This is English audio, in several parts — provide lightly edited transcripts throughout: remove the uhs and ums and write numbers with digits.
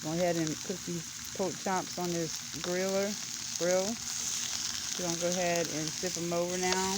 Go ahead and cook these pork chops on this grill. We're gonna go ahead and flip them over now.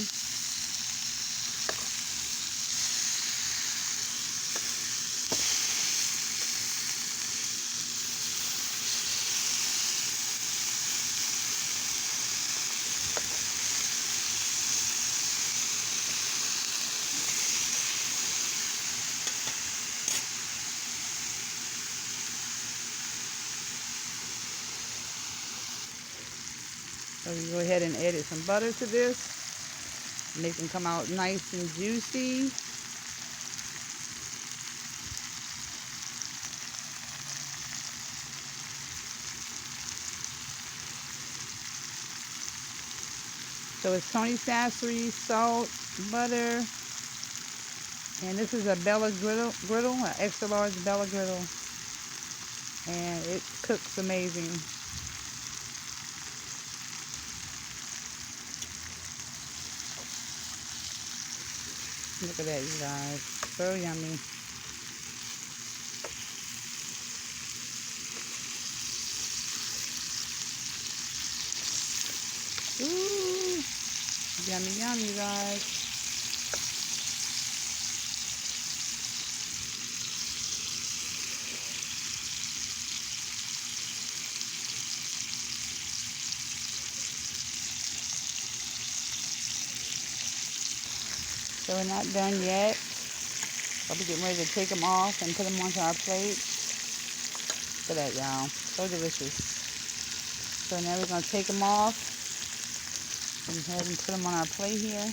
So you go ahead and add some butter to this. Make them come out nice and juicy. So it's Tony Sassery, salt, butter, and this is a Bella griddle, an extra large Bella griddle, and it cooks amazing. Look at that, you guys. So yummy. Ooh, yummy, yummy, you guys. So we're not done yet. I'll be getting ready to take them off and put them onto our plate. Look at that, y'all. So delicious. So now we're going to take them off and go ahead and put them on our plate here.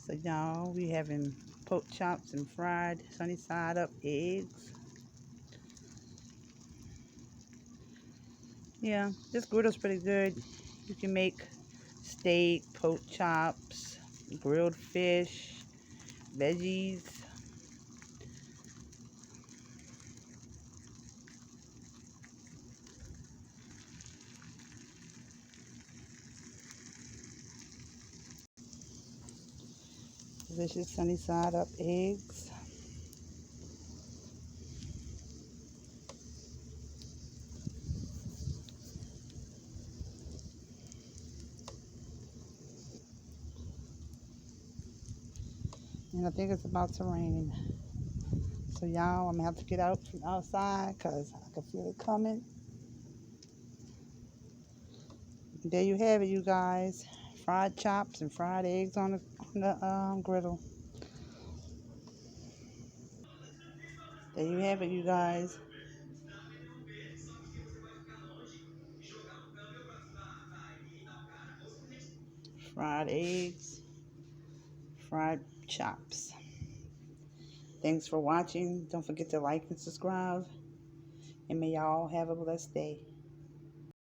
So y'all, we having pork chops and fried sunny side up eggs. Yeah, this griddle's pretty good. You can make steak, pork chops, grilled fish, veggies. Delicious sunny side up eggs. And I think it's about to rain. So y'all, I'm gonna have to get out from outside because I can feel it coming. And there you have it, you guys. Fried chops and fried eggs on the griddle. There you have it, you guys. Fried eggs, fried chops. Thanks for watching. Don't forget to like and subscribe. And may y'all have a blessed day.